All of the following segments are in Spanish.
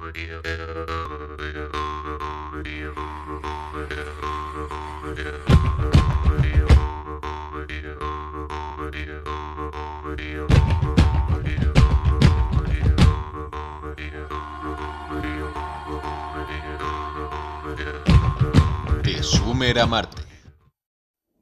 De Sumer a Marte.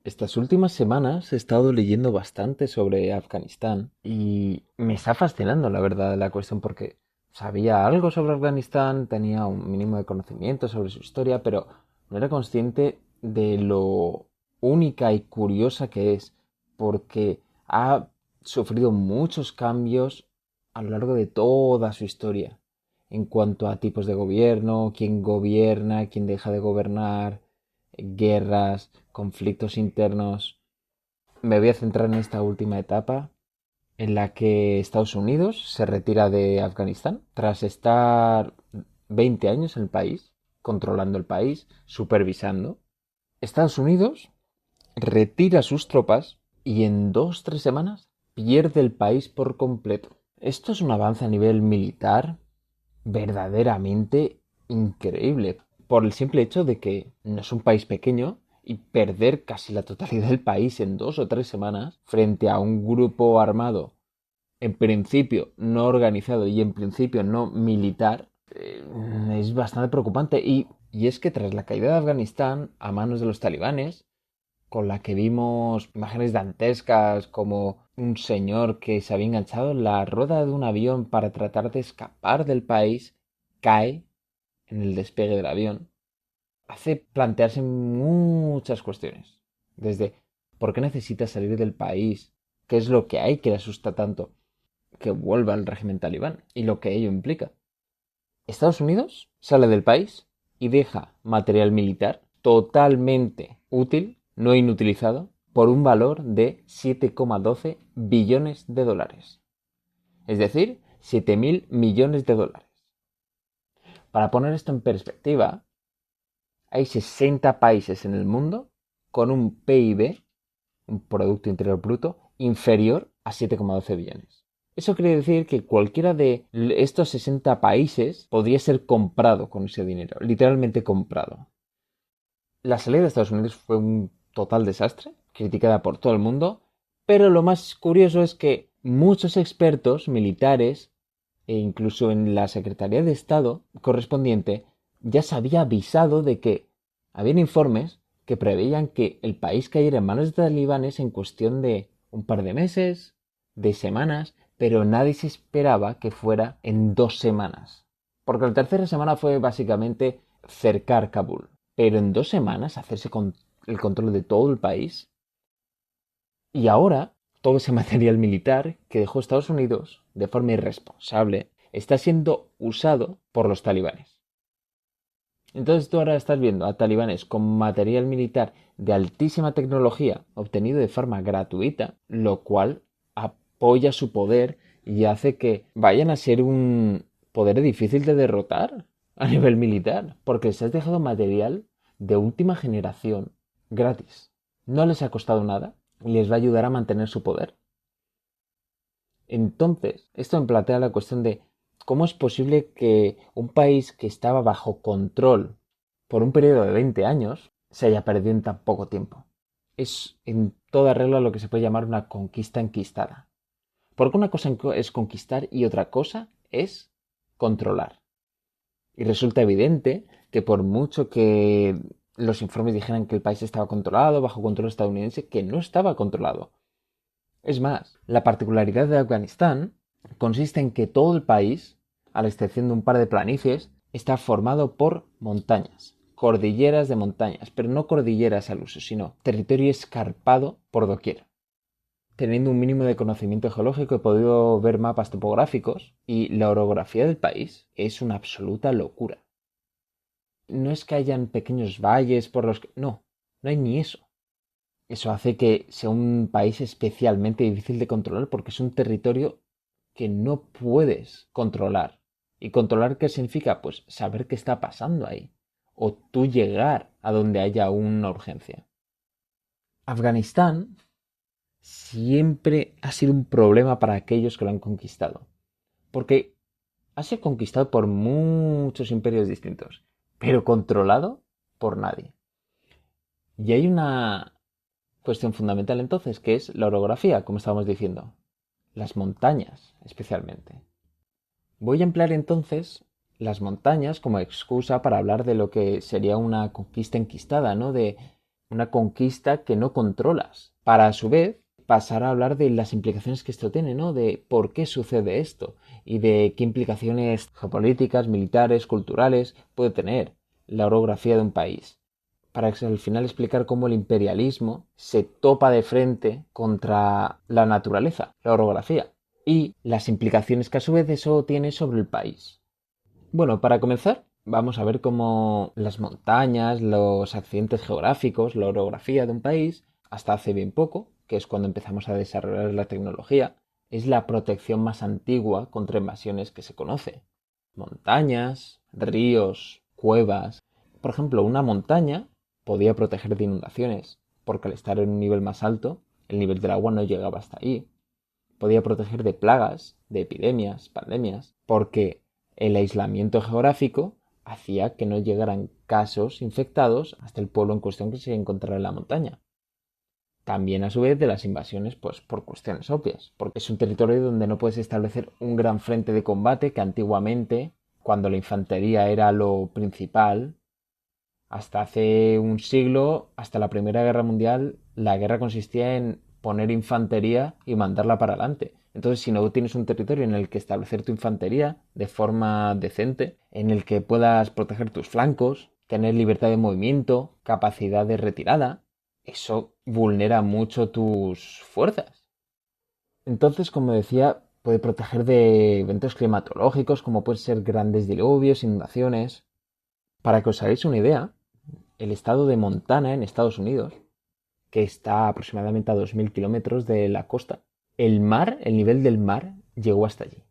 Estas últimas semanas he estado leyendo bastante sobre Afganistán y me está fascinando la verdad la cuestión porque sabía algo sobre Afganistán, tenía un mínimo de conocimiento sobre su historia, pero no era consciente de lo única y curiosa que es porque ha sufrido muchos cambios a lo largo de toda su historia en cuanto a tipos de gobierno, quién deja de gobernar, guerras, conflictos internos. Me voy a centrar en esta última etapa en la que Estados Unidos se retira de Afganistán tras estar 20 años en el país, controlando el país, supervisando. Estados Unidos retira sus tropas y en 2 o 3 semanas pierde el país por completo. Esto es un avance a nivel militar verdaderamente increíble por el simple hecho de que no es un país pequeño y perder casi la totalidad del país en 2 o 3 semanas frente a un grupo armado en principio no organizado y en principio no militar es bastante preocupante y es que tras la caída de Afganistán a manos de los talibanes con la que vimos imágenes dantescas como un señor que se había enganchado en la rueda de un avión para tratar de escapar del país, cae en el despegue del avión, hace plantearse muchas cuestiones. Desde ¿por qué necesita salir del país? ¿Qué es lo que hay que le asusta tanto que vuelva al régimen talibán? Y lo que ello implica. Estados Unidos sale del país y deja material militar totalmente útil, no inutilizado, por un valor de 7,12 billones de dólares. Es decir, 7.000 millones de dólares. Para poner esto en perspectiva, hay 60 países en el mundo con un PIB, un Producto Interior Bruto, inferior a 7,12 billones. Eso quiere decir que cualquiera de estos 60 países podría ser comprado con ese dinero, literalmente comprado. La salida de Estados Unidos fue un total desastre, criticada por todo el mundo, pero lo más curioso es que muchos expertos militares e incluso en la Secretaría de Estado correspondiente ya se había avisado de que habían informes que preveían que el país cayera en manos de talibanes en cuestión de un par de meses, de semanas, pero nadie se esperaba que fuera en 2 semanas. Porque la tercera semana fue básicamente cercar Kabul. Pero en 2 semanas hacerse con el control de todo el país. Y ahora, todo ese material militar que dejó Estados Unidos de forma irresponsable está siendo usado por los talibanes. Entonces tú ahora estás viendo a talibanes con material militar de altísima tecnología obtenido de forma gratuita, lo cual apoya su poder y hace que vayan a ser un poder difícil de derrotar a nivel militar, porque les has dejado material de última generación gratis. No les ha costado nada y les va a ayudar a mantener su poder. Entonces, esto me plantea la cuestión de cómo es posible que un país que estaba bajo control por un periodo de 20 años se haya perdido en tan poco tiempo. Es en toda regla lo que se puede llamar una conquista enquistada. Porque una cosa es conquistar y otra cosa es controlar. Y resulta evidente que por mucho que los informes dijeran que el país estaba controlado, bajo control estadounidense, que no estaba controlado. Es más, la particularidad de Afganistán consiste en que todo el país, a la excepción de un par de planicies, está formado por montañas, cordilleras de montañas, pero no cordilleras al uso, sino territorio escarpado por doquier. Teniendo un mínimo de conocimiento geológico he podido ver mapas topográficos y la orografía del país es una absoluta locura. No es que hayan pequeños valles por los que... No, no hay ni eso. Eso hace que sea un país especialmente difícil de controlar porque es un territorio que no puedes controlar. ¿Y controlar qué significa? Pues saber qué está pasando ahí. O tú llegar a donde haya una urgencia. Afganistán siempre ha sido un problema para aquellos que lo han conquistado. Porque Ha sido conquistado por muchos imperios distintos, pero controlado por nadie. Y hay una cuestión fundamental entonces, que es la orografía, como estábamos diciendo. Las montañas, especialmente. Voy a emplear entonces las montañas como excusa para hablar de lo que sería una conquista enquistada, ¿no? De una conquista que no controlas, para a su vez pasar a hablar de las implicaciones que esto tiene, ¿no? De por qué sucede esto y de qué implicaciones geopolíticas, militares, culturales puede tener la orografía de un país. Para al final explicar cómo el imperialismo se topa de frente contra la naturaleza, la orografía, y las implicaciones que a su vez eso tiene sobre el país. Bueno, para comenzar, vamos a ver cómo las montañas, los accidentes geográficos, la orografía de un país, hasta hace bien poco, que es cuando empezamos a desarrollar la tecnología, es la protección más antigua contra invasiones que se conoce. Montañas, ríos, cuevas. Por ejemplo, una montaña podía proteger de inundaciones, porque al estar en un nivel más alto, el nivel del agua no llegaba hasta ahí. Podía proteger de plagas, de epidemias, pandemias, porque el aislamiento geográfico hacía que no llegaran casos infectados hasta el pueblo en cuestión que se encontrara en la montaña. También a su vez de las invasiones, pues por cuestiones obvias, porque es un territorio donde no puedes establecer un gran frente de combate que antiguamente, cuando la infantería era lo principal, hasta hace un siglo, hasta la Primera Guerra Mundial, la guerra consistía en poner infantería y mandarla para adelante. Entonces, si no tienes un territorio en el que establecer tu infantería de forma decente, en el que puedas proteger tus flancos, tener libertad de movimiento, capacidad de retirada, eso vulnera mucho tus fuerzas. Entonces, como decía, puede proteger de eventos climatológicos como pueden ser grandes diluvios, inundaciones. Para que os hagáis una idea, el estado de Montana en Estados Unidos, que está aproximadamente a 2.000 kilómetros de la costa, el nivel del mar llegó hasta allí.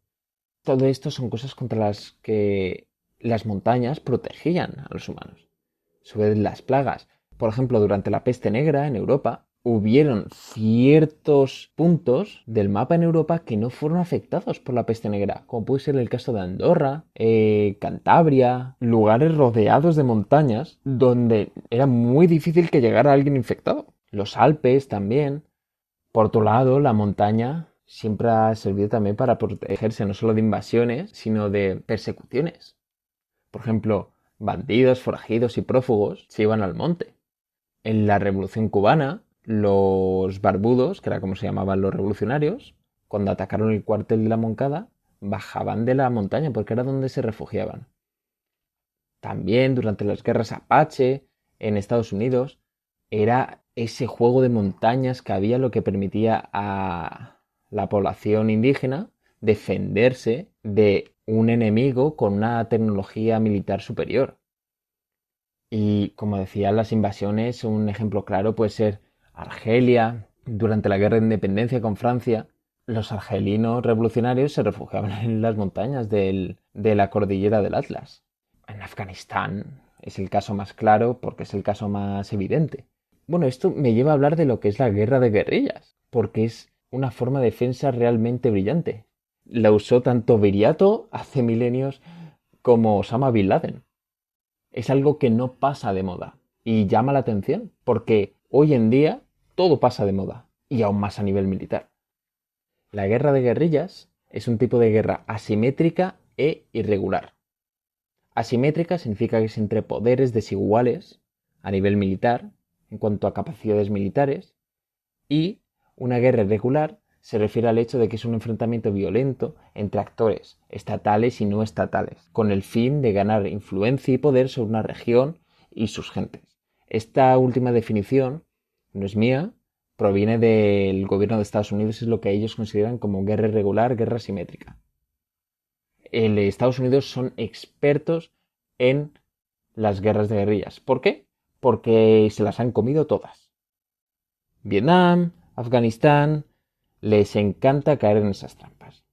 Todo esto son cosas contra las que las montañas protegían a los humanos. A su vez, las plagas. Por ejemplo, durante la peste negra en Europa, hubieron ciertos puntos del mapa en Europa que no fueron afectados por la peste negra, como puede ser el caso de Andorra, Cantabria, lugares rodeados de montañas donde era muy difícil que llegara alguien infectado. Los Alpes también. Por otro lado, la montaña siempre ha servido también para protegerse no solo de invasiones, sino de persecuciones. Por ejemplo, bandidos, forajidos y prófugos se iban al monte. En la Revolución Cubana, los barbudos, que era como se llamaban los revolucionarios, cuando atacaron el cuartel de la Moncada, bajaban de la montaña porque era donde se refugiaban. También durante las guerras Apache en Estados Unidos, era ese juego de montañas que había lo que permitía a la población indígena defenderse de un enemigo con una tecnología militar superior. Y como decía, las invasiones, un ejemplo claro puede ser Argelia, durante la guerra de independencia con Francia, los argelinos revolucionarios se refugiaban en las montañas de la cordillera del Atlas. En Afganistán es el caso más claro porque es el caso más evidente. Bueno, esto me lleva a hablar de lo que es la guerra de guerrillas, porque es una forma de defensa realmente brillante. La usó tanto Viriato hace milenios como Osama Bin Laden. Es algo que no pasa de moda y llama la atención porque hoy en día todo pasa de moda y aún más a nivel militar. La guerra de guerrillas es un tipo de guerra asimétrica e irregular. Asimétrica significa que es entre poderes desiguales a nivel militar en cuanto a capacidades militares y una guerra irregular se refiere al hecho de que es un enfrentamiento violento entre actores estatales y no estatales, con el fin de ganar influencia y poder sobre una región y sus gentes. Esta última definición no es mía, proviene del gobierno de Estados Unidos, es lo que ellos consideran como guerra irregular, guerra simétrica. En Estados Unidos son expertos en las guerras de guerrillas. ¿Por qué? Porque se las han comido todas. Vietnam, Afganistán, les encanta caer en esas trampas.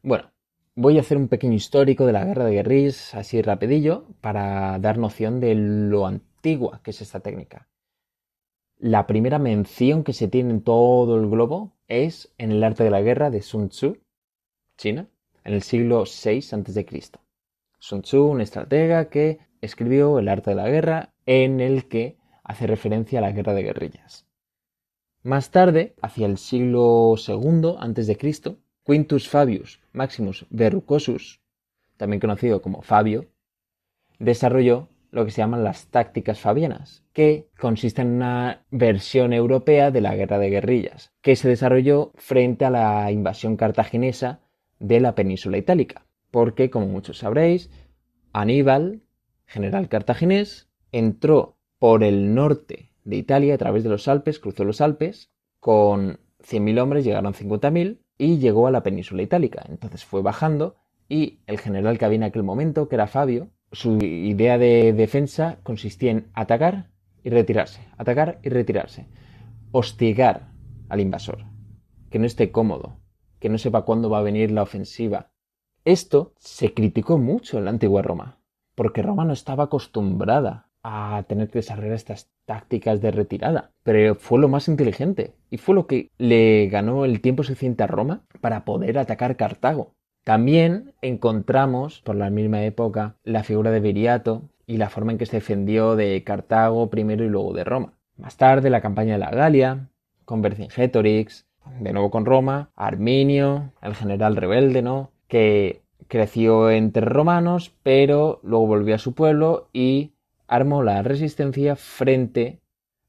Bueno, voy a hacer un pequeño histórico de la guerra de guerrillas, así rapidillo, para dar noción de lo antigua que es esta técnica. La primera mención que se tiene en todo el globo es en el arte de la guerra de Sun Tzu, China, en el siglo VI a.C. Sun Tzu, un estratega que escribió El arte de la guerra, en el que hace referencia a la guerra de guerrillas. Más tarde, hacia el siglo II a.C., Quintus Fabius Maximus Verrucosus, también conocido como Fabio, desarrolló lo que se llaman las tácticas fabianas, que consisten en una versión europea de la guerra de guerrillas, que se desarrolló frente a la invasión cartaginesa de la península itálica, porque, como muchos sabréis, Aníbal, general cartaginés, entró por el norte de Italia a través de los Alpes, cruzó los Alpes, con 100.000 hombres llegaron 50.000 y llegó a la península itálica. Entonces fue bajando y el general que había en aquel momento, que era Fabio, su idea de defensa consistía en atacar y retirarse, hostigar al invasor, que no esté cómodo, que no sepa cuándo va a venir la ofensiva. Esto se criticó mucho en la antigua Roma, porque Roma no estaba acostumbrada a tener que desarrollar estas tácticas de retirada, pero fue lo más inteligente y fue lo que le ganó el tiempo suficiente a Roma para poder atacar Cartago. También encontramos, por la misma época, la figura de Viriato y la forma en que se defendió de Cartago primero y luego de Roma. Más tarde, la campaña de la Galia, con Vercingetorix, de nuevo con Roma, Arminio, el general rebelde, ¿no?, que creció entre romanos, pero luego volvió a su pueblo y armó la resistencia frente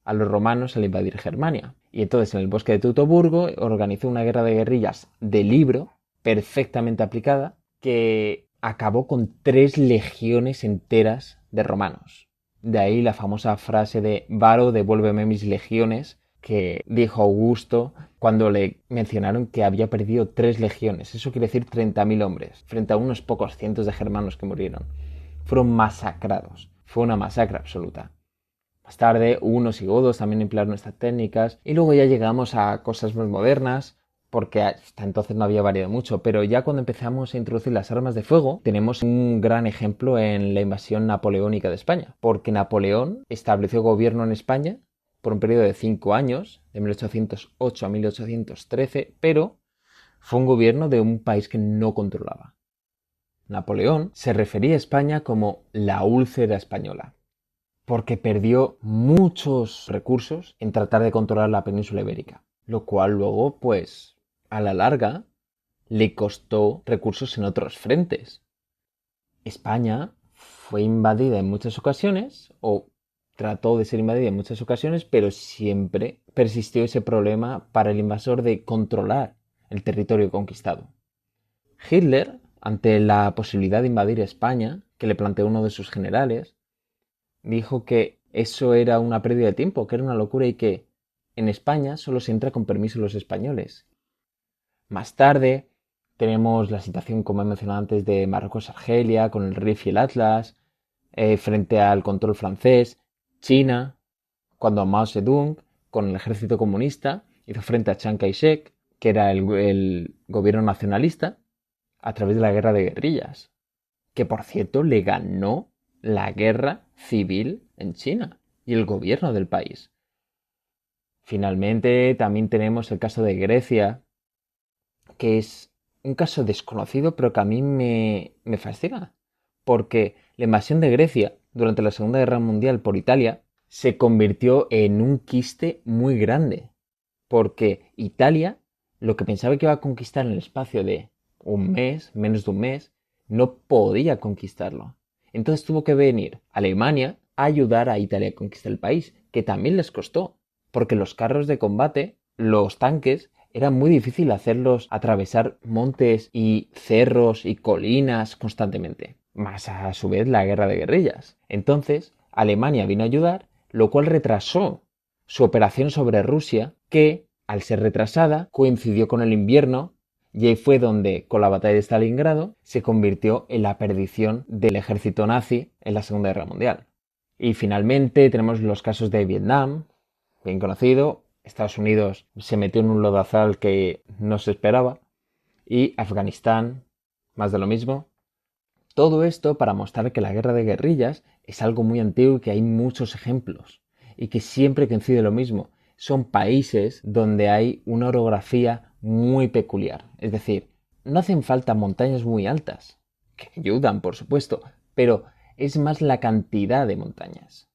a los romanos al invadir Germania. Y entonces en el bosque de Teutoburgo organizó una guerra de guerrillas de libro, perfectamente aplicada, que acabó con 3 legiones enteras de romanos. De ahí la famosa frase de Varo, devuélveme mis legiones, que dijo Augusto cuando le mencionaron que había perdido 3 legiones. Eso quiere decir 30.000 hombres, frente a unos pocos cientos de germanos que murieron. Fueron masacrados. Fue una masacre absoluta. Más tarde, hunos y godos también emplearon estas técnicas. Y luego ya llegamos a cosas más modernas, porque hasta entonces no había variado mucho, pero ya cuando empezamos a introducir las armas de fuego, tenemos un gran ejemplo en la invasión napoleónica de España, porque Napoleón estableció gobierno en España por un periodo de 5 años, de 1808 a 1813, pero fue un gobierno de un país que no controlaba. Napoleón se refería a España como la úlcera española, porque perdió muchos recursos en tratar de controlar la península ibérica, lo cual luego, pues, a la larga, le costó recursos en otros frentes. España fue invadida en muchas ocasiones, o trató de ser invadida en muchas ocasiones, pero siempre persistió ese problema para el invasor de controlar el territorio conquistado. Hitler, ante la posibilidad de invadir España, que le planteó uno de sus generales, dijo que eso era una pérdida de tiempo, que era una locura y que en España solo se entra con permiso de los españoles. Más tarde tenemos la situación, como he mencionado antes, de Marruecos-Argelia, con el Rif y el Atlas, frente al control francés, China, cuando Mao Zedong, con el ejército comunista, hizo frente a Chiang Kai-shek, que era el gobierno nacionalista, a través de la guerra de guerrillas, que por cierto le ganó la guerra civil en China y el gobierno del país. Finalmente también tenemos el caso de Grecia, que es un caso desconocido pero que a mí me fascina, porque la invasión de Grecia durante la Segunda Guerra Mundial por Italia se convirtió en un quiste muy grande, porque Italia, lo que pensaba que iba a conquistar en el espacio de un mes, menos de un mes, no podía conquistarlo. Entonces tuvo que venir Alemania a ayudar a Italia a conquistar el país, que también les costó, porque los carros de combate, los tanques, era muy difícil hacerlos atravesar montes y cerros y colinas constantemente, más a su vez la guerra de guerrillas. Entonces, Alemania vino a ayudar, lo cual retrasó su operación sobre Rusia, que, al ser retrasada, coincidió con el invierno, y ahí fue donde, con la batalla de Stalingrado, se convirtió en la perdición del ejército nazi en la Segunda Guerra Mundial. Y finalmente tenemos los casos de Vietnam, bien conocido. Estados Unidos se metió en un lodazal que no se esperaba. Y Afganistán, más de lo mismo. Todo esto para mostrar que la guerra de guerrillas es algo muy antiguo y que hay muchos ejemplos. Y que siempre coincide lo mismo. Son países donde hay una orografía muy peculiar. Es decir, no hacen falta montañas muy altas, que ayudan, por supuesto, pero es más la cantidad de montañas.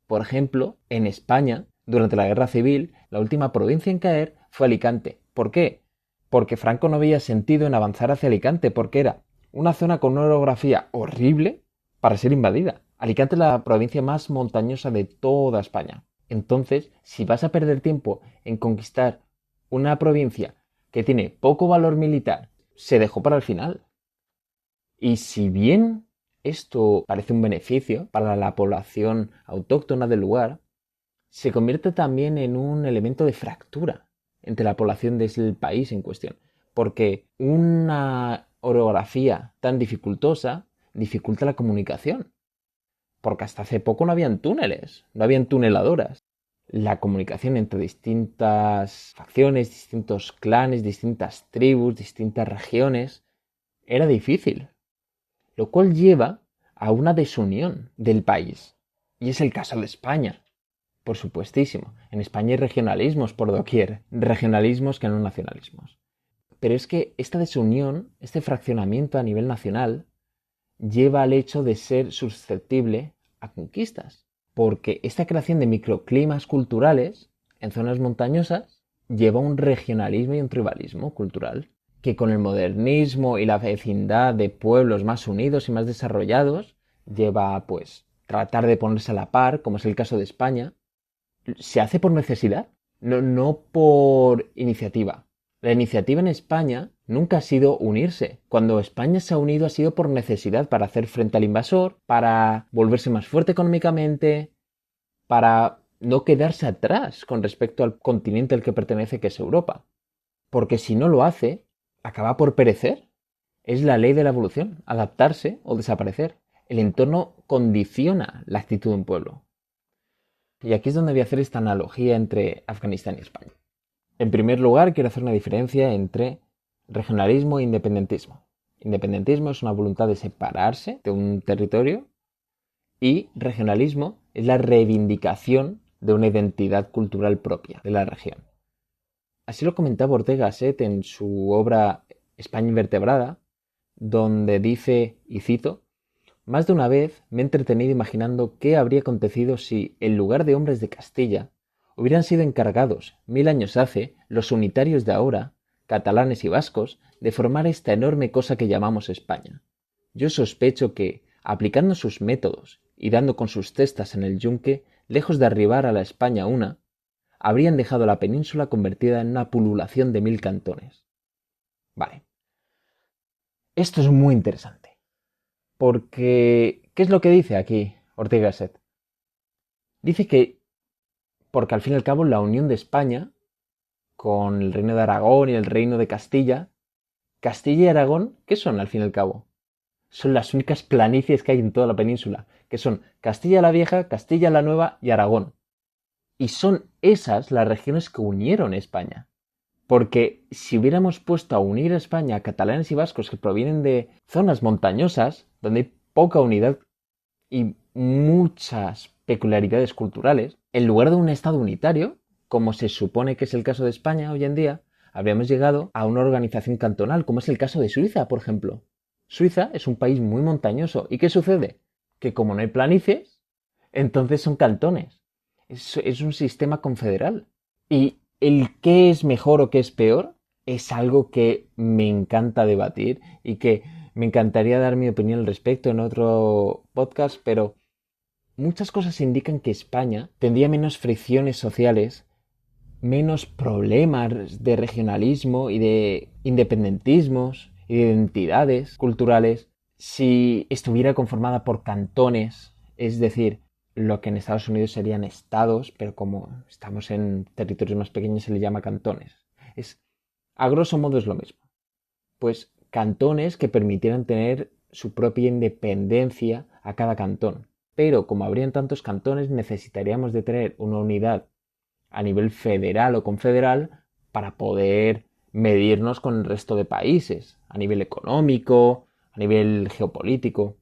Por ejemplo, en España, durante la Guerra Civil, la última provincia en caer fue Alicante. ¿Por qué? Porque Franco no veía sentido en avanzar hacia Alicante, porque era una zona con una orografía horrible para ser invadida. Alicante es la provincia más montañosa de toda España. Entonces, si vas a perder tiempo en conquistar una provincia que tiene poco valor militar, se dejó para el final. Y si bien esto parece un beneficio para la población autóctona del lugar, se convierte también en un elemento de fractura entre la población del país en cuestión, porque una orografía tan dificultosa dificulta la comunicación, porque hasta hace poco no habían túneles, no habían tuneladoras. La comunicación entre distintas facciones, distintos clanes, distintas tribus, distintas regiones, era difícil, lo cual lleva a una desunión del país. Y es el caso de España. Por supuestísimo. En España hay regionalismos por doquier. Regionalismos que no nacionalismos. Pero es que esta desunión, este fraccionamiento a nivel nacional, lleva al hecho de ser susceptible a conquistas. Porque esta creación de microclimas culturales en zonas montañosas lleva a un regionalismo y un tribalismo cultural que con el modernismo y la vecindad de pueblos más unidos y más desarrollados lleva pues tratar de ponerse a la par, como es el caso de España, se hace por necesidad, no por iniciativa. La iniciativa en España nunca ha sido unirse. Cuando España se ha unido ha sido por necesidad para hacer frente al invasor, para volverse más fuerte económicamente, para no quedarse atrás con respecto al continente al que pertenece, que es Europa. Porque si no lo hace, acaba por perecer. Es la ley de la evolución, adaptarse o desaparecer. El entorno condiciona la actitud de un pueblo. Y aquí es donde voy a hacer esta analogía entre Afganistán y España. En primer lugar, quiero hacer una diferencia entre regionalismo e independentismo. Independentismo es una voluntad de separarse de un territorio y regionalismo es la reivindicación de una identidad cultural propia de la región. Así lo comentaba Ortega Gasset en su obra España invertebrada, donde dice, y cito, más de una vez me he entretenido imaginando qué habría acontecido si, en lugar de hombres de Castilla, hubieran sido encargados, 1000 años hace, los unitarios de ahora, catalanes y vascos, de formar esta enorme cosa que llamamos España. Yo sospecho que, aplicando sus métodos y dando con sus cestas en el yunque, lejos de arribar a la España una, habrían dejado la península convertida en una pululación de 1000 cantones. Vale. Esto es muy interesante. Porque, ¿qué es lo que dice aquí Ortega Gasset? Dice que, porque al fin y al cabo la unión de España con el reino de Aragón y el reino de Castilla, Castilla y Aragón, ¿qué son al fin y al cabo? Son las únicas planicies que hay en toda la península, que son Castilla la Vieja, Castilla la Nueva y Aragón. Y son esas las regiones que unieron España. Porque si hubiéramos puesto a unir a España a catalanes y vascos que provienen de zonas montañosas, donde hay poca unidad y muchas peculiaridades culturales, en lugar de un Estado unitario, como se supone que es el caso de España hoy en día, habríamos llegado a una organización cantonal, como es el caso de Suiza, por ejemplo. Suiza es un país muy montañoso. ¿Y qué sucede? Que como no hay planicies, entonces son cantones. Es un sistema confederal. Y el qué es mejor o qué es peor es algo que me encanta debatir y que me encantaría dar mi opinión al respecto en otro podcast, pero muchas cosas indican que España tendría menos fricciones sociales, menos problemas de regionalismo y de independentismos y de identidades culturales si estuviera conformada por cantones, es decir, lo que en Estados Unidos serían estados, pero como estamos en territorios más pequeños se le llama cantones. A grosso modo es lo mismo. Pues cantones que permitieran tener su propia independencia a cada cantón. Pero como habrían tantos cantones, necesitaríamos de tener una unidad a nivel federal o confederal para poder medirnos con el resto de países, a nivel económico, a nivel geopolítico.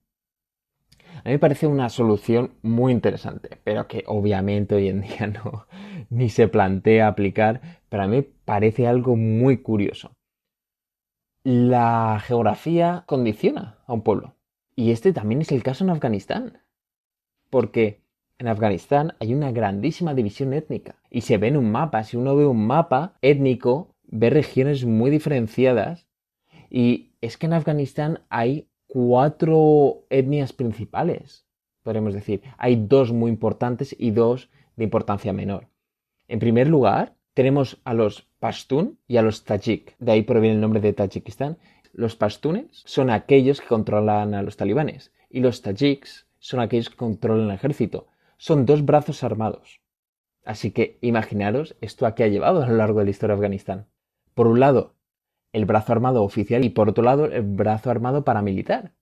A mí me parece una solución muy interesante, pero que obviamente hoy en día no ni se plantea aplicar, pero a mí me parece algo muy curioso. La geografía condiciona a un pueblo. Y este también es el caso en Afganistán. Porque en Afganistán hay una grandísima división étnica. Y se ve en un mapa. Si uno ve un mapa étnico, ve regiones muy diferenciadas. Y es que en Afganistán hay 4 etnias principales, podemos decir. Hay 2 muy importantes y 2 de importancia menor. En primer lugar, tenemos a los Pashtun y a los Tajik. De ahí proviene el nombre de Tayikistán. Los Pashtunes son aquellos que controlan a los talibanes y los Tajiks son aquellos que controlan el ejército. Son 2 brazos armados. Así que imaginaros esto a qué ha llevado a lo largo de la historia de Afganistán. Por un lado, el brazo armado oficial y por otro lado, el brazo armado paramilitar,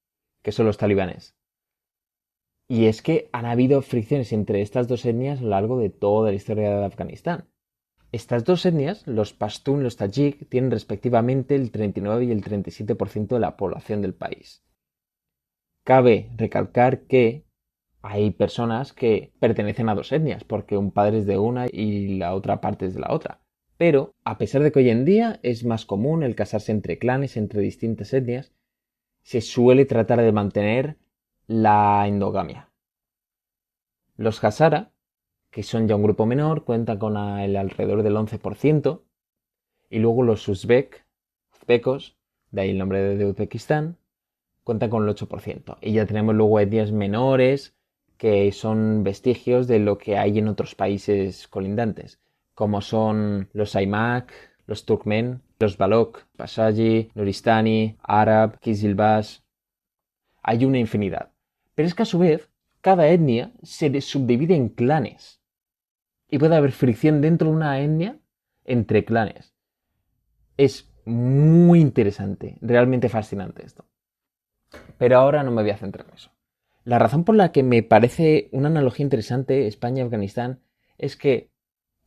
que son los talibanes. Y es que han habido fricciones entre estas 2 etnias a lo largo de toda la historia de Afganistán. Estas 2 etnias, los Pashtun y los Tajik, tienen respectivamente el 39 y el 37% de la población del país. Cabe recalcar que hay personas que pertenecen a 2 etnias, porque un padre es de una y la otra parte es de la otra. Pero, a pesar de que hoy en día es más común el casarse entre clanes, entre distintas etnias, se suele tratar de mantener la endogamia. Los Hazara, que son ya un grupo menor, cuentan con el alrededor del 11%, y luego los uzbecos, de ahí el nombre de Uzbekistán, cuentan con el 8%. Y ya tenemos luego etnias menores, que son vestigios de lo que hay en otros países colindantes, como son los Aimak, los Turkmen, los Balok, Pashaji, Nuristani, Arab, Kizilbash. Hay una infinidad. Pero es que a su vez, cada etnia se subdivide en clanes. Y puede haber fricción dentro de una etnia entre clanes. Es muy interesante, realmente fascinante esto. Pero ahora no me voy a centrar en eso. La razón por la que me parece una analogía interesante España y Afganistán es que,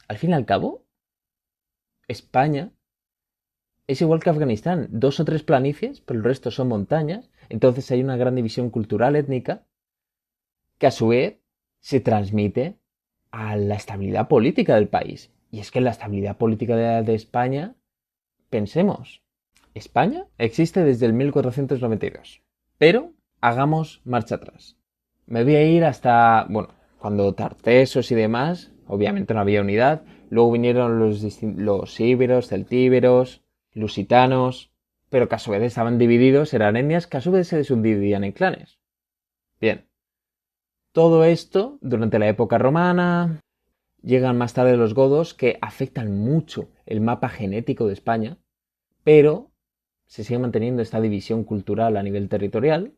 al fin y al cabo, España es igual que Afganistán, 2 o 3 planicies, pero el resto son montañas, entonces hay una gran división cultural étnica que a su vez se transmite a la estabilidad política del país. Y es que la estabilidad política de España, pensemos, España existe desde el 1492, pero hagamos marcha atrás. Me voy a ir hasta, bueno, cuando Tartesos y demás, obviamente no había unidad, luego vinieron los íberos, celtíberos, lusitanos, pero que a su vez estaban divididos, eran etnias que a su vez se subdividían en clanes. Bien, todo esto durante la época romana, llegan más tarde los godos que afectan mucho el mapa genético de España, pero se sigue manteniendo esta división cultural a nivel territorial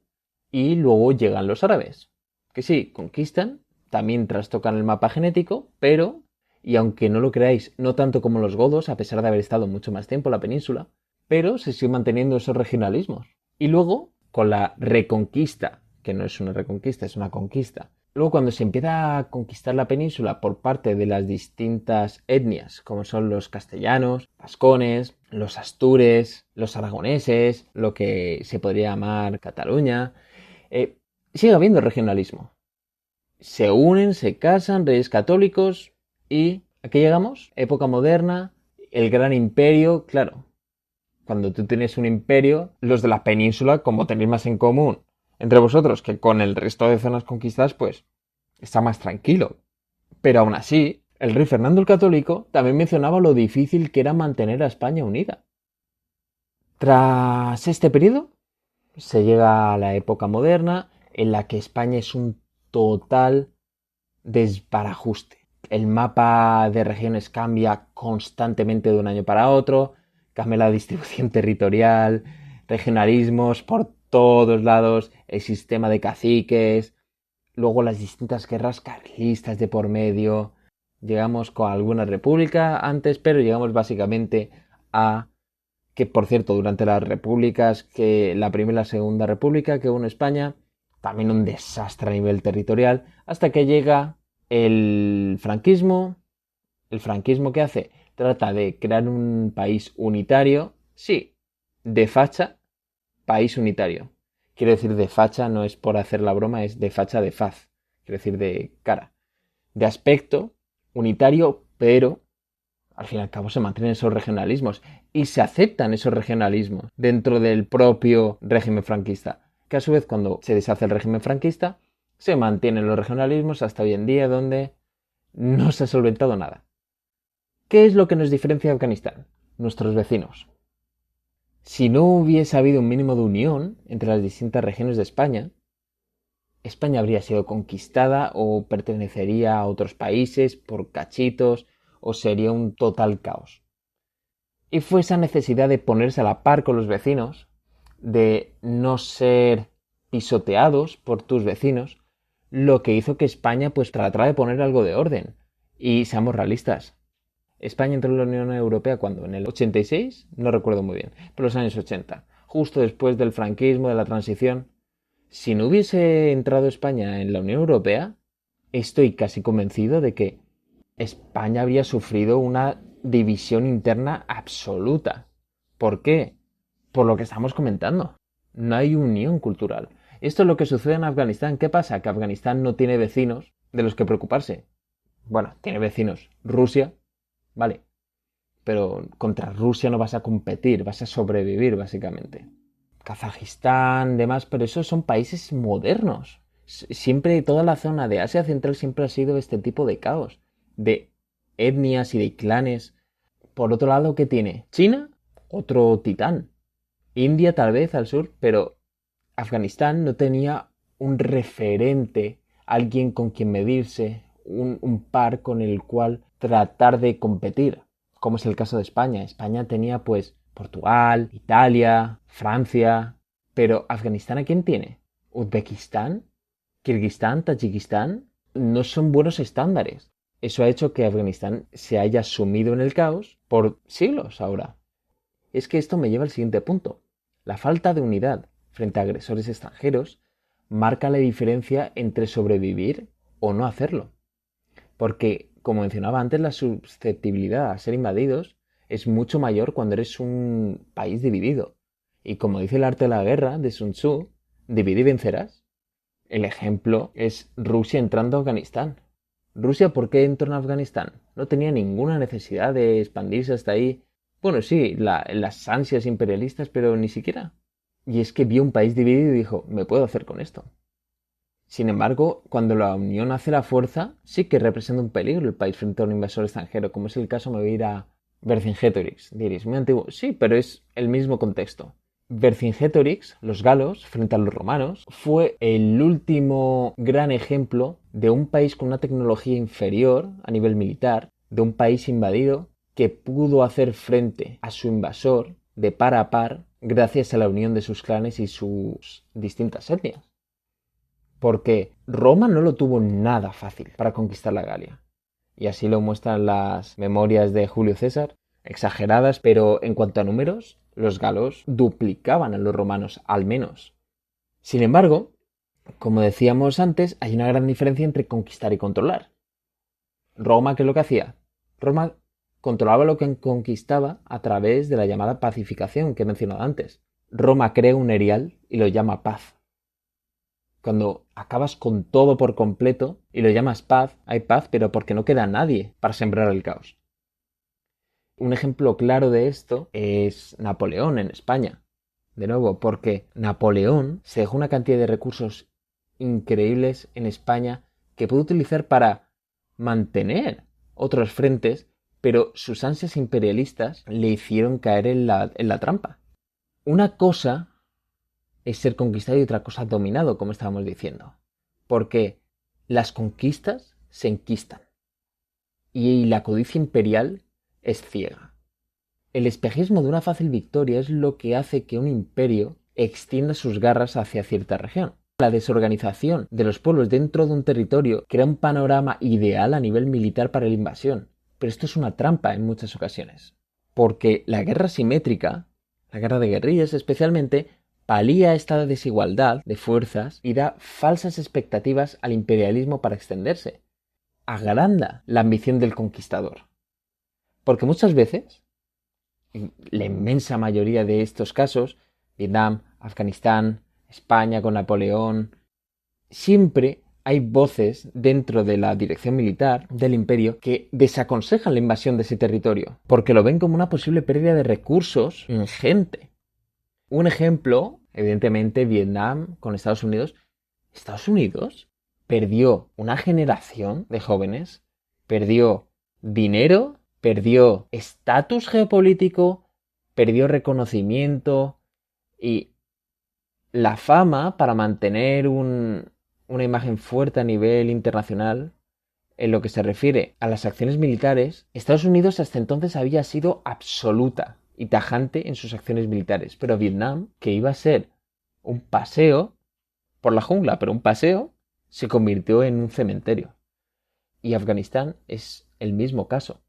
y luego llegan los árabes, que sí, conquistan, también trastocan el mapa genético, pero, y aunque no lo creáis, no tanto como los godos, a pesar de haber estado mucho más tiempo en la península, pero se sigue manteniendo esos regionalismos. Y luego, con la reconquista, que no es una reconquista, es una conquista, luego cuando se empieza a conquistar la península por parte de las distintas etnias, como son los castellanos, vascones, los astures, los aragoneses, lo que se podría llamar Cataluña, sigue habiendo regionalismo. Se unen, se casan, reyes católicos y ¿a qué llegamos? Época moderna, el gran imperio, claro. Cuando tú tienes un imperio, los de la península, como tenéis más en común entre vosotros que con el resto de zonas conquistadas, pues está más tranquilo. Pero aún así, el rey Fernando el Católico también mencionaba lo difícil que era mantener a España unida. Tras este periodo, se llega a la época moderna en la que España es un total desbarajuste. El mapa de regiones cambia constantemente de un año para otro, cambia la distribución territorial, regionalismos por todos lados, el sistema de caciques, luego las distintas guerras carlistas de por medio. Llegamos con alguna república antes, pero llegamos básicamente a que, por cierto, durante las repúblicas, que la primera y la segunda república que hubo en España, también un desastre a nivel territorial, hasta que llega el franquismo. ¿El franquismo qué hace? Trata de crear un país unitario, sí, de facha, país unitario. Quiero decir de facha, no es por hacer la broma, es de facha de faz, quiero decir de cara. De aspecto unitario, pero Al fin y al cabo se mantienen esos regionalismos y se aceptan esos regionalismos dentro del propio régimen franquista, que a su vez cuando se deshace el régimen franquista se mantienen los regionalismos hasta hoy en día donde no se ha solventado nada. ¿Qué es lo que nos diferencia de Afganistán? Nuestros vecinos. Si no hubiese habido un mínimo de unión entre las distintas regiones de España, España habría sido conquistada o pertenecería a otros países por cachitos o sería un total caos. Y fue esa necesidad de ponerse a la par con los vecinos, de no ser pisoteados por tus vecinos, lo que hizo que España pues tratara de poner algo de orden. Y seamos realistas. España entró en la Unión Europea cuando, en el 86, no recuerdo muy bien, pero los años 80, justo después del franquismo, de la transición. Si no hubiese entrado España en la Unión Europea, estoy casi convencido de que España habría sufrido una división interna absoluta. ¿Por qué? Por lo que estamos comentando. No hay unión cultural. Esto es lo que sucede en Afganistán. ¿Qué pasa? Que Afganistán no tiene vecinos de los que preocuparse. Bueno, tiene vecinos. Rusia, vale. Pero contra Rusia no vas a competir, vas a sobrevivir básicamente. Kazajistán, demás, pero esos son países modernos. Siempre, toda la zona de Asia Central siempre ha sido este tipo de caos, de etnias y de clanes. Por otro lado, ¿qué tiene? China, otro titán. India tal vez al sur, pero Afganistán no tenía un referente, alguien con quien medirse, un par con el cual tratar de competir, como es el caso de España. España tenía pues Portugal, Italia, Francia, pero Afganistán ¿a quién tiene? ¿Uzbekistán? ¿Kirguistán? ¿Tayikistán? No son buenos estándares. Eso ha hecho que Afganistán se haya sumido en el caos por siglos ahora. Es que esto me lleva al siguiente punto. La falta de unidad frente a agresores extranjeros marca la diferencia entre sobrevivir o no hacerlo. Porque, como mencionaba antes, la susceptibilidad a ser invadidos es mucho mayor cuando eres un país dividido. Y como dice el arte de la guerra de Sun Tzu, divide y vencerás. El ejemplo es Rusia entrando a Afganistán. Rusia, ¿por qué entró en Afganistán? No tenía ninguna necesidad de expandirse hasta ahí. Bueno, sí, las ansias imperialistas, pero ni siquiera. Y es que vio un país dividido y dijo, me puedo hacer con esto. Sin embargo, cuando la unión hace la fuerza, sí que representa un peligro el país frente a un invasor extranjero, como es el caso, me voy a ir a Vercingétorix. Diréis, muy antiguo. Sí, pero es el mismo contexto. Vercingétorix, los galos, frente a los romanos, fue el último gran ejemplo de un país con una tecnología inferior a nivel militar, de un país invadido que pudo hacer frente a su invasor de par a par gracias a la unión de sus clanes y sus distintas etnias. Porque Roma no lo tuvo nada fácil para conquistar la Galia. Y así lo muestran las memorias de Julio César, exageradas, pero en cuanto a números, los galos duplicaban a los romanos, al menos. Sin embargo, como decíamos antes, hay una gran diferencia entre conquistar y controlar. Roma, ¿qué es lo que hacía? Roma controlaba lo que conquistaba a través de la llamada pacificación que he mencionado antes. Roma crea un erial y lo llama paz. Cuando acabas con todo por completo y lo llamas paz, hay paz, pero porque no queda nadie para sembrar el caos. Un ejemplo claro de esto es Napoleón en España. De nuevo, porque Napoleón se dejó una cantidad de recursos increíbles en España que pudo utilizar para mantener otros frentes, pero sus ansias imperialistas le hicieron caer en la trampa. Una cosa es ser conquistado y otra cosa dominado, como estábamos diciendo. Porque las conquistas se enquistan. Y la codicia imperial es ciega. El espejismo de una fácil victoria es lo que hace que un imperio extienda sus garras hacia cierta región. La desorganización de los pueblos dentro de un territorio crea un panorama ideal a nivel militar para la invasión. Pero esto es una trampa en muchas ocasiones. Porque la guerra simétrica, la guerra de guerrillas especialmente, palía esta desigualdad de fuerzas y da falsas expectativas al imperialismo para extenderse. Agranda la ambición del conquistador. Porque muchas veces, en la inmensa mayoría de estos casos, Vietnam, Afganistán, España con Napoleón, siempre hay voces dentro de la dirección militar del imperio que desaconsejan la invasión de ese territorio, porque lo ven como una posible pérdida de recursos ingente. Un ejemplo, evidentemente, Vietnam con Estados Unidos. Estados Unidos perdió una generación de jóvenes, perdió dinero, perdió estatus geopolítico, perdió reconocimiento y la fama para mantener una imagen fuerte a nivel internacional. En lo que se refiere a las acciones militares, Estados Unidos hasta entonces había sido absoluta y tajante en sus acciones militares, pero Vietnam, que iba a ser un paseo por la jungla, pero un paseo, se convirtió en un cementerio. Y Afganistán es el mismo caso.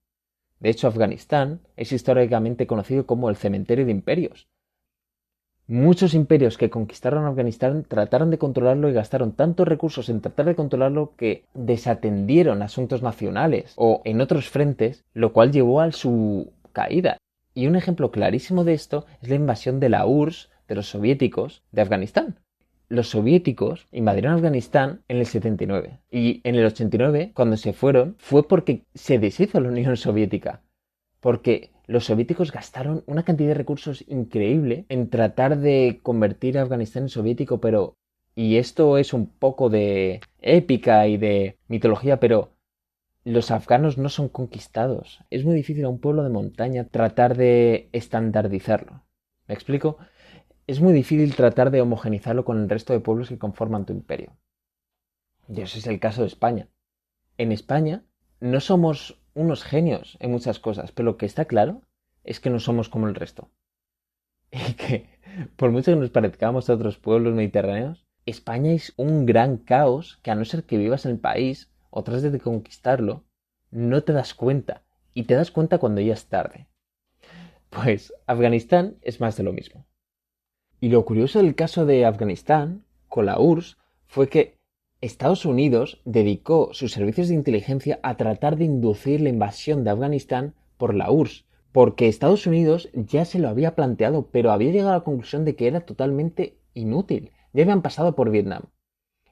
De hecho, Afganistán es históricamente conocido como el cementerio de imperios. Muchos imperios que conquistaron Afganistán trataron de controlarlo y gastaron tantos recursos en tratar de controlarlo que desatendieron asuntos nacionales o en otros frentes, lo cual llevó a su caída. Y un ejemplo clarísimo de esto es la invasión de la URSS, de los soviéticos, de Afganistán. Los soviéticos invadieron Afganistán en el 79 y en el 89, cuando se fueron, fue porque se deshizo la Unión Soviética. Porque los soviéticos gastaron una cantidad de recursos increíble en tratar de convertir a Afganistán en soviético, pero... Y esto es un poco de épica y de mitología, pero los afganos no son conquistados. Es muy difícil a un pueblo de montaña tratar de estandarizarlo. ¿Me explico? Es muy difícil tratar de homogenizarlo con el resto de pueblos que conforman tu imperio. Y ese es el caso de España. En España no somos unos genios en muchas cosas, pero lo que está claro es que no somos como el resto. Y que, por mucho que nos parezcamos a otros pueblos mediterráneos, España es un gran caos que, a no ser que vivas en el país o trates de conquistarlo, no te das cuenta. Y te das cuenta cuando ya es tarde. Pues Afganistán es más de lo mismo. Y lo curioso del caso de Afganistán, con la URSS, fue que Estados Unidos dedicó sus servicios de inteligencia a tratar de inducir la invasión de Afganistán por la URSS, porque Estados Unidos ya se lo había planteado, pero había llegado a la conclusión de que era totalmente inútil. Ya habían pasado por Vietnam.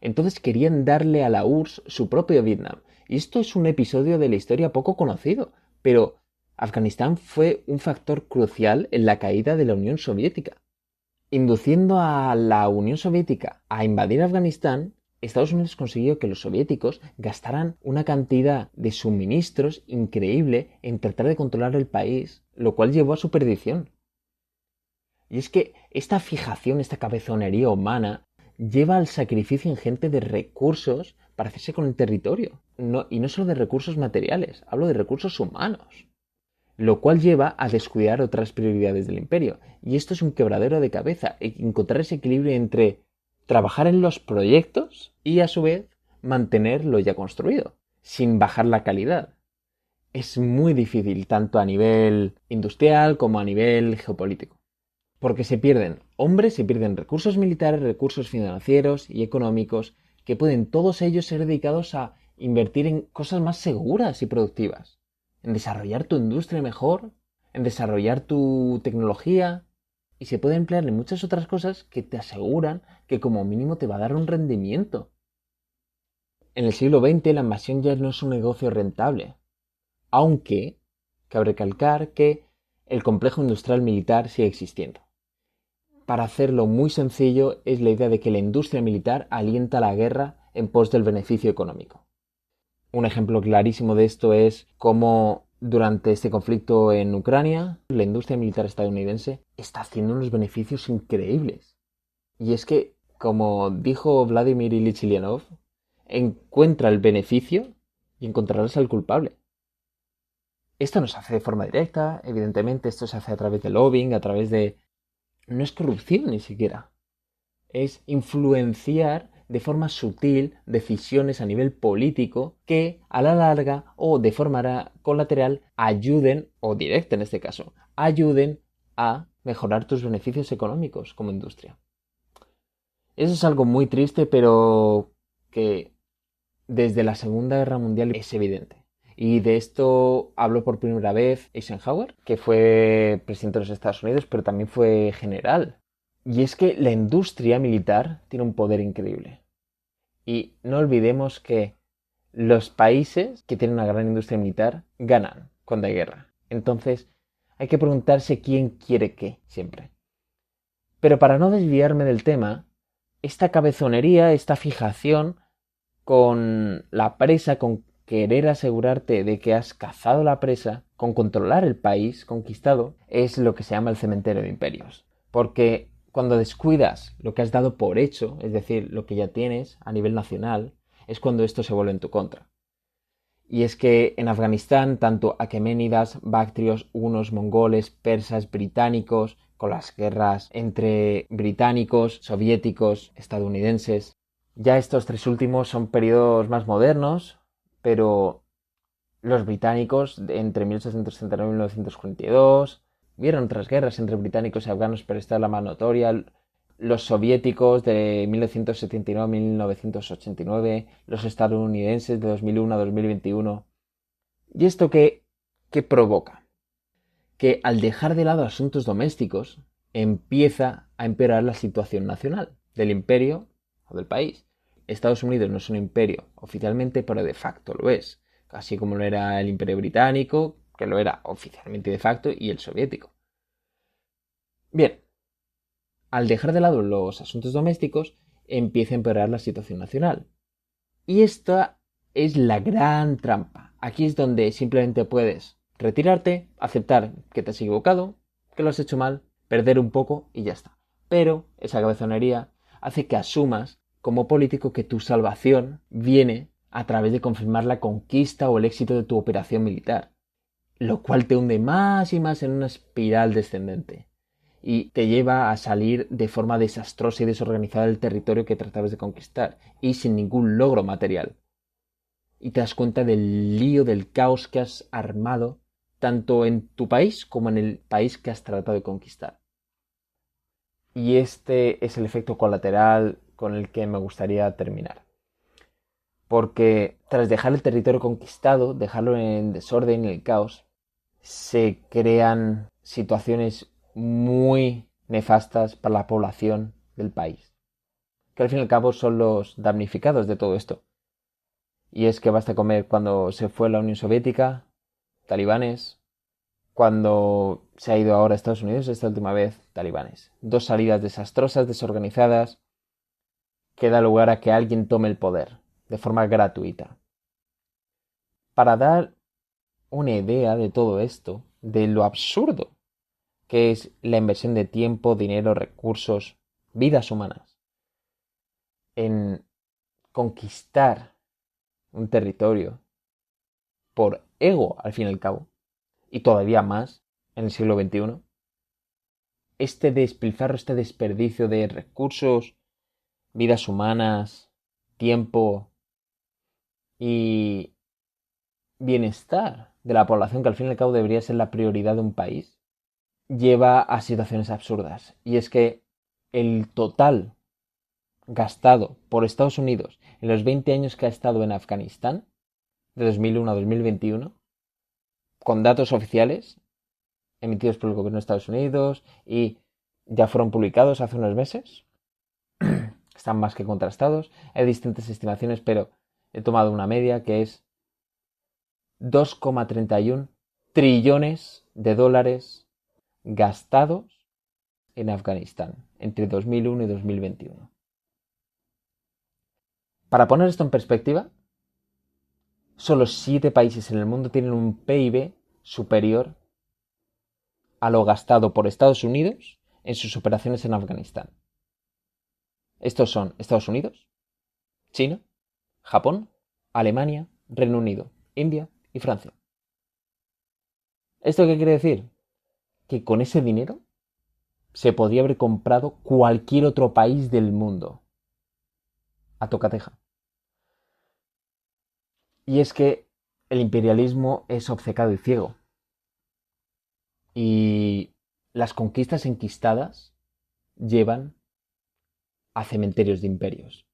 Entonces querían darle a la URSS su propio Vietnam. Y esto es un episodio de la historia poco conocido, pero Afganistán fue un factor crucial en la caída de la Unión Soviética. Induciendo a la Unión Soviética a invadir Afganistán, Estados Unidos consiguió que los soviéticos gastaran una cantidad de suministros increíble en tratar de controlar el país, lo cual llevó a su perdición. Y es que esta fijación, esta cabezonería humana, lleva al sacrificio ingente de recursos para hacerse con el territorio. Y no solo de recursos materiales, hablo de recursos humanos. Lo cual lleva a descuidar otras prioridades del imperio. Y esto es un quebradero de cabeza, encontrar ese equilibrio entre trabajar en los proyectos y a su vez mantener lo ya construido, sin bajar la calidad. Es muy difícil tanto a nivel industrial como a nivel geopolítico. Porque se pierden hombres, se pierden recursos militares, recursos financieros y económicos, que pueden todos ellos ser dedicados a invertir en cosas más seguras y productivas, en desarrollar tu industria mejor, en desarrollar tu tecnología, y se puede emplear en muchas otras cosas que te aseguran que como mínimo te va a dar un rendimiento. En el siglo XX la invasión ya no es un negocio rentable, aunque cabe recalcar que el complejo industrial militar sigue existiendo. Para hacerlo muy sencillo es la idea de que la industria militar alienta la guerra en pos del beneficio económico. Un ejemplo clarísimo de esto es cómo durante este conflicto en Ucrania la industria militar estadounidense está haciendo unos beneficios increíbles. Y es que, como dijo Vladimir Ilich Ulyanov, encuentra el beneficio y encontrarás al culpable. Esto no se hace de forma directa, evidentemente, esto se hace a través de lobbying, a través de... No es corrupción ni siquiera. Es influenciar de forma sutil decisiones a nivel político que a la larga o de forma colateral ayuden, o directa en este caso, ayuden a mejorar tus beneficios económicos como industria. Eso es algo muy triste, pero que desde la Segunda Guerra Mundial es evidente. Y de esto habló por primera vez Eisenhower, que fue presidente de los Estados Unidos, pero también fue general. Y es que la industria militar tiene un poder increíble. Y no olvidemos que los países que tienen una gran industria militar ganan cuando hay guerra. Entonces, hay que preguntarse quién quiere qué, siempre. Pero para no desviarme del tema, esta cabezonería, esta fijación con la presa, con querer asegurarte de que has cazado la presa, con controlar el país conquistado, es lo que se llama el cementerio de imperios. Porque cuando descuidas lo que has dado por hecho, es decir, lo que ya tienes a nivel nacional, es cuando esto se vuelve en tu contra. Y es que en Afganistán, tanto aqueménidas, bactrios, hunos, mongoles, persas, británicos, con las guerras entre británicos, soviéticos, estadounidenses, ya estos tres últimos son periodos más modernos, pero los británicos entre 1869 y 1942 vieron otras guerras entre británicos y afganos, pero esta es la más notoria. Los soviéticos de 1979 a 1989, los estadounidenses de 2001 a 2021. ¿Y esto qué provoca? Que al dejar de lado asuntos domésticos, empieza a empeorar la situación nacional del imperio o del país. Estados Unidos no es un imperio oficialmente, pero de facto lo es, así como lo era el imperio británico, que lo era oficialmente de facto, y el soviético. Bien, al dejar de lado los asuntos domésticos, empieza a empeorar la situación nacional. Y esta es la gran trampa. Aquí es donde simplemente puedes retirarte, aceptar que te has equivocado, que lo has hecho mal, perder un poco y ya está. Pero esa cabezonería hace que asumas como político que tu salvación viene a través de confirmar la conquista o el éxito de tu operación militar, lo cual te hunde más y más en una espiral descendente y te lleva a salir de forma desastrosa y desorganizada del territorio que tratabas de conquistar y sin ningún logro material. Y te das cuenta del lío, del caos que has armado tanto en tu país como en el país que has tratado de conquistar. Y este es el efecto colateral con el que me gustaría terminar. Porque tras dejar el territorio conquistado, dejarlo en desorden, en el caos, se crean situaciones muy nefastas para la población del país, que al fin y al cabo son los damnificados de todo esto. Y es que basta comer cuando se fue la Unión Soviética, talibanes, cuando se ha ido ahora a Estados Unidos, esta última vez, talibanes. Dos salidas desastrosas, desorganizadas, que da lugar a que alguien tome el poder, de forma gratuita. Para dar una idea de todo esto, de lo absurdo que es la inversión de tiempo, dinero, recursos, vidas humanas, en conquistar un territorio por ego, al fin y al cabo, y todavía más en el siglo XXI, este despilfarro, este desperdicio de recursos, vidas humanas, tiempo y bienestar de la población, que al fin y al cabo debería ser la prioridad de un país, lleva a situaciones absurdas. Y es que el total gastado por Estados Unidos en los 20 años que ha estado en Afganistán, de 2001 a 2021, con datos oficiales emitidos por el gobierno de Estados Unidos y ya fueron publicados hace unos meses, están más que contrastados, hay distintas estimaciones, pero he tomado una media que es 2,31 trillones de dólares gastados en Afganistán entre 2001 y 2021. Para poner esto en perspectiva, solo 7 países en el mundo tienen un PIB superior a lo gastado por Estados Unidos en sus operaciones en Afganistán. Estos son Estados Unidos, China, Japón, Alemania, Reino Unido, India y Francia. ¿Esto qué quiere decir? Que con ese dinero se podría haber comprado cualquier otro país del mundo. A tocateja. Y es que el imperialismo es obcecado y ciego. Y las conquistas enquistadas llevan a cementerios de imperios.